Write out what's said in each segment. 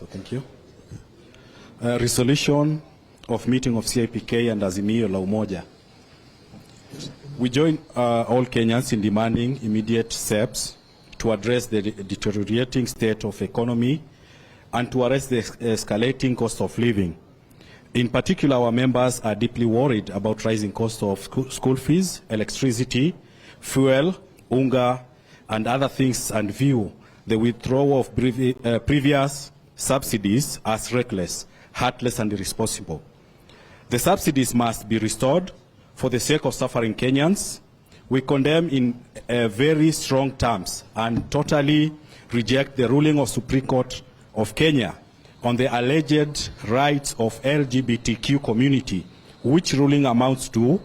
So thank you. Resolution of meeting of CIPK and Azimio la Umoja. We join all Kenyans in demanding immediate steps to address the deteriorating state of economy and to arrest the escalating cost of living. In particular, our members are deeply worried about rising costs of school fees, electricity, fuel, unga, and other things, and view the withdrawal of previous subsidies as reckless, heartless, and irresponsible. The subsidies must be restored for the sake of suffering Kenyans. We condemn in very strong terms and totally reject the ruling of Supreme Court of Kenya on the alleged rights of LGBTQ community, which ruling amounts to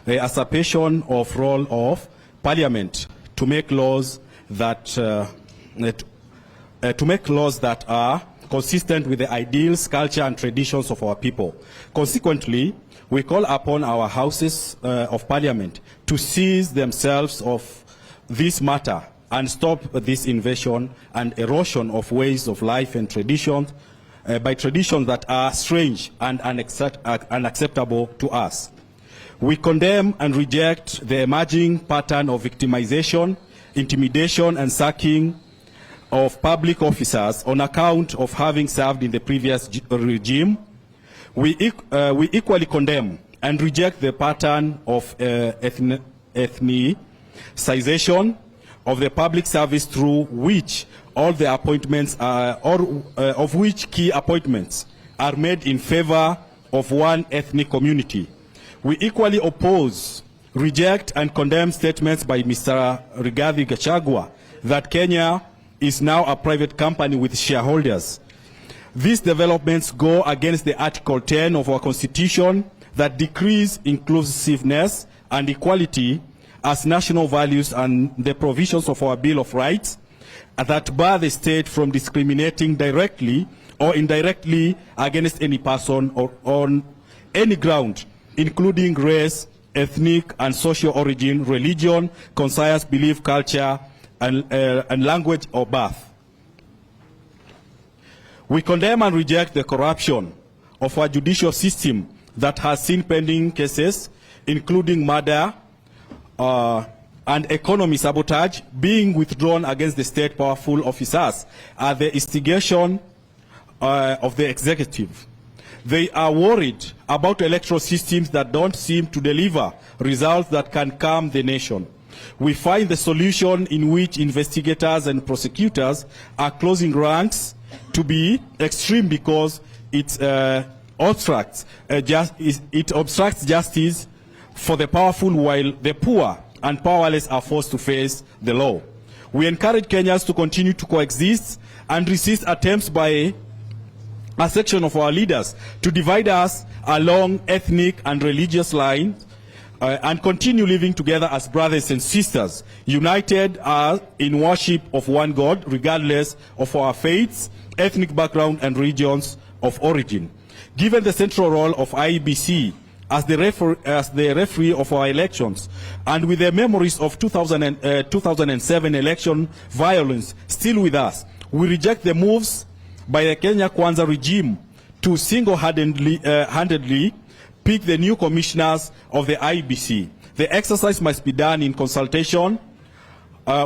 the usurpation of role of Parliament to make laws that are consistent with the ideals, culture, and traditions of our people. Consequently, we call upon our houses of Parliament to seize themselves of this matter and stop this invasion and erosion of ways of life and traditions by traditions that are strange and unacceptable to us. We condemn and reject the emerging pattern of victimization, intimidation, and sacking of public officers on account of having served in the previous regime. We equally condemn and reject the pattern of ethnicization of the public service through which all the appointments of which key appointments are made in favor of one ethnic community. We equally oppose, reject, and condemn statements by Mr. Rigathi Gachagua that Kenya is now a private company with shareholders. These developments go against the Article 10 of our Constitution that decrees inclusiveness and equality as national values and the provisions of our Bill of Rights that bar the state from discriminating directly or indirectly against any person or on any ground, including race, ethnic and social origin, religion, conscience, belief, culture, and language or birth. We condemn and reject the corruption of our judicial system that has seen pending cases, including murder and economy sabotage, being withdrawn against the state powerful officers at the instigation of the executive. They are worried about electoral systems that don't seem to deliver results that can calm the nation. We find the solution in which investigators and prosecutors are closing ranks to be extreme because it obstructs justice for the powerful while the poor and powerless are forced to face the law. We encourage Kenyans to continue to coexist and resist attempts by a section of our leaders to divide us along ethnic and religious lines and continue living together as brothers and sisters, united in worship of one God, regardless of our faiths, ethnic background, and regions of origin. Given the central role of IEBC as the referee of our elections, and with the memories of 2007 election violence still with us, we reject the moves by the Kenya Kwanza regime to single-handedly pick the new commissioners of the IEBC. The exercise must be done in consultation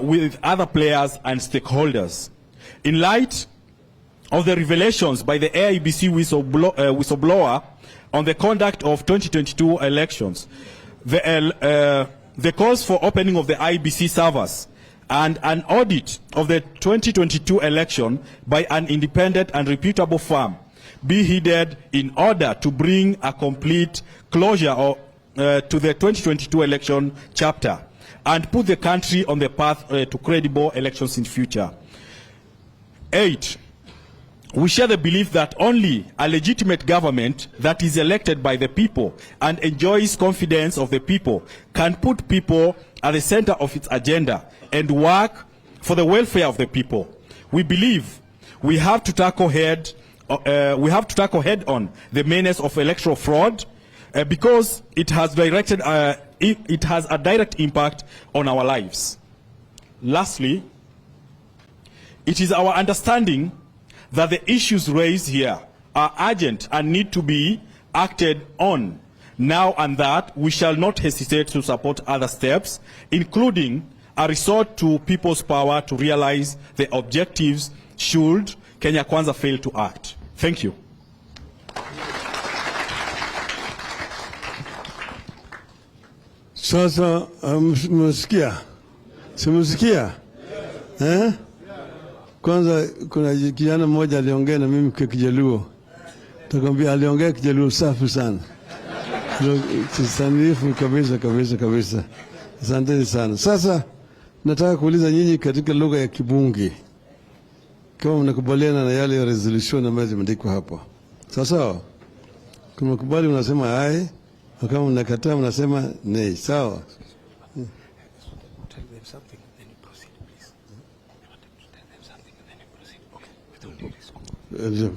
with other players and stakeholders. In light of the revelations by the IEBC whistleblower on the conduct of 2022 elections, the calls for opening of the IEBC servers and an audit of the 2022 election by an independent and reputable firm be heeded in order to bring a complete closure to the 2022 election chapter and put the country on the path to credible elections in future. 8. We share the belief that only a legitimate government that is elected by the people and enjoys confidence of the people can put people at the center of its agenda and work for the welfare of the people. We believe we have to tackle head on the menace of electoral fraud because it has a direct impact on our lives. Lastly, it is our understanding that the issues raised here are urgent and need to be acted on now, and that we shall not hesitate to support other steps, including a resort to people's power to realize the objectives should Kenya Kwanza fail to act. Thank you. Sasa msikia? Simsikia? Kwanza kuna kijana mmoja aliongea na mimi kwa Kijaluo. Takwambia aliongea Kijaluo safi sana. Sanifu kabisa. Asante sana. Sasa nataka kuuliza nyinyi katika lugha ya Kibungi, kama mnakubaliana na yale ya resolution ambayo zimeandikwa hapa. Sawa? Kama mnakubali unasema aye, na kama mnakataa mnasema nay. Sawa?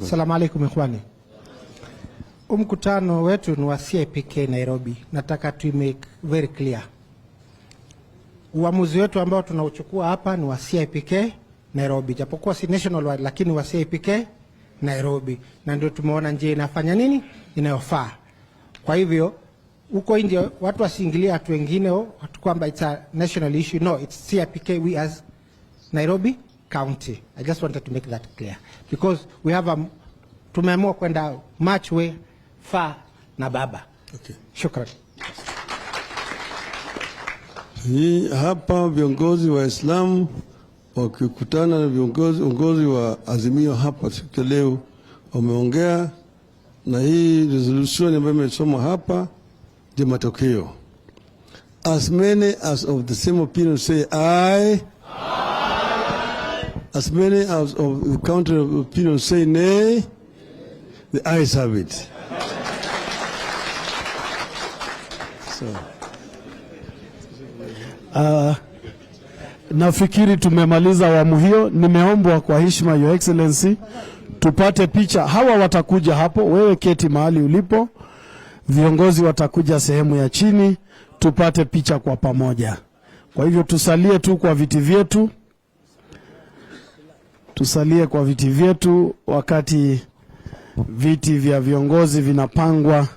Assalamu alaikum ikhwani. Mkutano wetu ni wa CIPK Nairobi. Nataka tu make very clear. Uamuzi wetu ambao tunauchukua hapa ni wa CIPK Nairobi. Japokuwa si national lakini wa CIPK Nairobi. Na ndio tumeona njia inafanya nini? Inayofaa. Kwa hivyo huko nje watu wasiingilia watu wengine watu kwamba it's a national issue. No, it's CIPK, we as Nairobi County. I just wanted to make that clear because we have tumeamua kwenda much way far na baba. Okay. Shukran. Hapa viongozi wa Islam wakikutana na viongozi wa Azimio hapa siku ya leo wameongea, na hii resolution ambayo imesomwa hapa ndio matokeo. As many as of the same opinion say aye. As many as of the counter opinion say nay. The ayes have it. Nafikiri tumemaliza awamu hiyo. Nimeombwa kwa heshima Your Excellency tupate picha. Hawa watakuja hapo, wewe keti mahali ulipo, viongozi watakuja sehemu ya chini, tupate picha kwa pamoja. Kwa hivyo tusalie tu kwa viti vyetu, wakati viti vya viongozi vinapangwa.